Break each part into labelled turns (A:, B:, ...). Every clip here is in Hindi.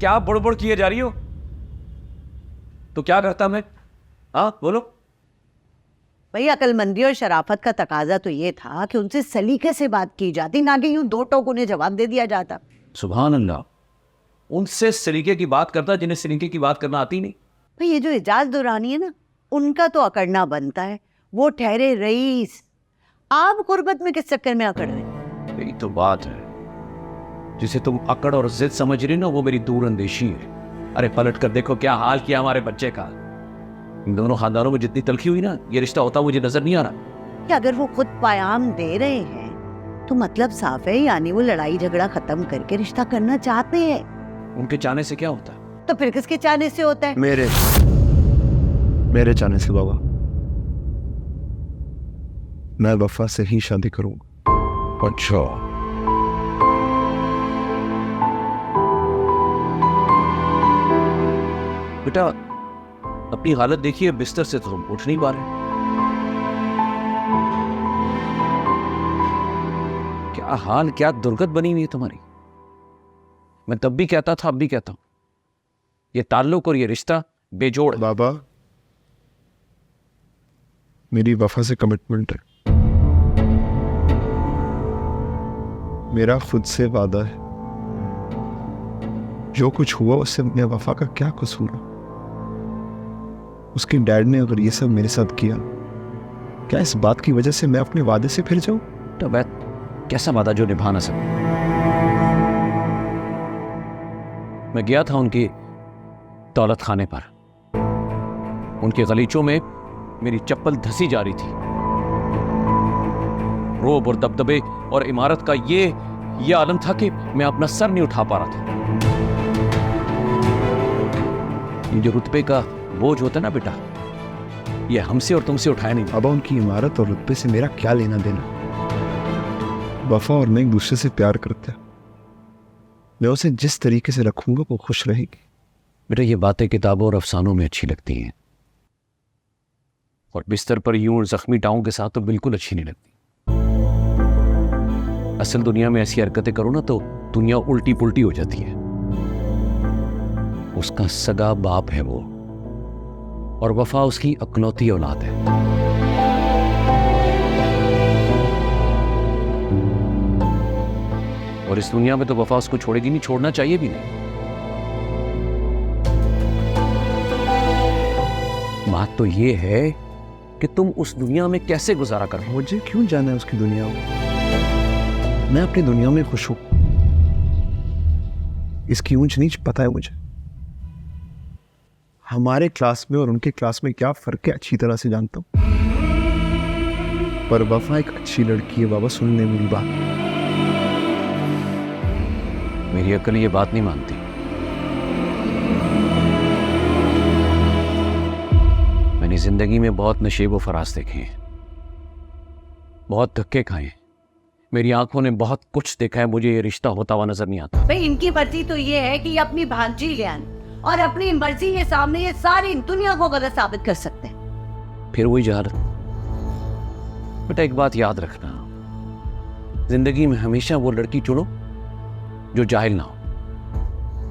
A: क्या बुड़बुड़ किए जा रही हो? तो क्या करता मैं? हाँ बोलो।
B: भाई अकलमंदी और शराफत का तकाजा तो ये था कि उनसे सलीके से बात की जाती, ना कि यूं दो टोक उन्हें जवाब दे दिया जाता।
A: सुभान अल्लाह, उनसे सलीके की बात करता जिन्हें सलीके की बात करना आती नहीं।
B: भाई ये जो एजाज दुरानी है ना, उनका तो अकड़ना बनता है। वो ठहरे रईस, आप गुर्बत में किस चक्कर में अकड़ रहे हैं?
A: यही तो बात है, जिसे तुम अकड़ और जिद समझ रही ना, वो मेरी दूर अंदेशी है। अरे पलट कर देखो क्या हाल किया हमारे बच्चे का। इन दोनों खानदानों में जितनी तलखी हुई ना, ये रिश्ता होता मुझे नजर नहीं आ रहा।
B: कि अगर वो खुद पैगाम दे रहे हैं तो मतलब साफ है, यानी वो लड़ाई झगड़ा खत्म करके रिश्ता करना चाहते हैं।
A: उनके चाहने से क्या होता है?
B: तो फिर किसके चाहने से होता है?
C: मेरे चाहने से बाबा। मैं वफा से ही शादी करूंगा।
A: अच्छा, बेटा अपनी हालत देखिए, बिस्तर से तो तुम उठ नहीं पा रहे। क्या हाल, क्या दुर्गत बनी हुई है तुम्हारी। मैं तब भी कहता था, अब भी कहता हूं, ये ताल्लुक और ये रिश्ता बेजोड़ है।
C: बाबा मेरी वफा से कमिटमेंट है, मेरा खुद से वादा है। जो कुछ हुआ उससे अपने वफा का क्या कसूर है? उसके डैड ने अगर ये सब मेरे साथ किया, क्या इस बात की वजह से मैं अपने वादे से फिर जाऊं?
A: तो मैं कैसा वादा जो निभा ना सकूं? मैं गया था उनकी दौलत खाने पर, उनके गलीचों में मेरी चप्पल धसी जा रही थी। रोब और दबदबे और इमारत का ये आलम था कि मैं अपना सर नहीं उठा पा रहा था। ये जो रुतबे का बोझ होता है ना बेटा, ये हमसे और तुमसे उठाया नहीं।
C: अब उनकी इमारत और रुतबे से मेरा क्या लेना देना? वफा और मैं एक दूसरे से प्यार करते हैं। मैं उसे जिस तरीके से रखूंगा वो खुश रहेगी।
A: बेटा ये बातें किताबों और अफसानों में अच्छी लगती हैं, और बिस्तर पर यूं जख्मी टांगों के साथ तो बिल्कुल अच्छी नहीं लगती। असल दुनिया में ऐसी हरकतें करो ना तो दुनिया उल्टी पुल्टी हो जाती है। उसका सगा बाप है वो, और वफा उसकी अकलौती औलाद है। और इस दुनिया में तो वफा उसको छोड़ेगी नहीं, छोड़ना चाहिए भी नहीं। बात तो ये है कि तुम उस दुनिया में कैसे गुजारा कर।
C: मुझे क्यों जाना है उसकी दुनिया में? मैं अपनी दुनिया में खुश हूं। इसकी ऊंच नीच पता है मुझे। हमारे क्लास में और उनके क्लास में क्या फर्क है अच्छी तरह से जानता हूं। पर वफा एक अच्छी लड़की है बाबा, सुनने मेरी बात।
A: मेरी अक्ल ये बात नहीं मानती। मैंने जिंदगी में बहुत नशेब व फराज देखे हैं, बहुत धक्के खाए हैं, मेरी आंखों ने बहुत कुछ देखा है। मुझे ये रिश्ता होता हुआ नजर नहीं आता।
B: भाई इनकी मर्जी तो ये है कि ये अपनी भांजी ले आए और अपनी मर्जी के सामने ये सारी दुनिया को गलत साबित कर सकते हैं।
A: फिर वही जहालत। बेटा एक बात याद रखना, जिंदगी में हमेशा वो लड़की चुनो जो जाहिल ना हो,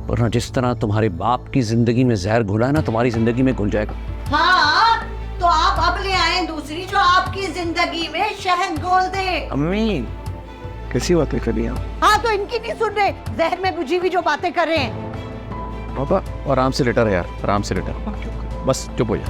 A: वरना जिस तरह तुम्हारे बाप की जिंदगी में जहर घुला है ना, तुम्हारी जिंदगी में घुल जाएगा।
B: हाँ तो आप अब ले आए दूसरी जो आपकी जिंदगी में शहद घोल दे।
C: अम्मी कैसी बातें कर रही हैं आप?
B: हाँ तो इनकी नहीं सुन रहे, जहर में बुझी हुई जो बातें कर रहे हैं।
C: बाबा
A: और आराम से लेटा रहे यार, आराम से लेटा, बस चुप हो जा।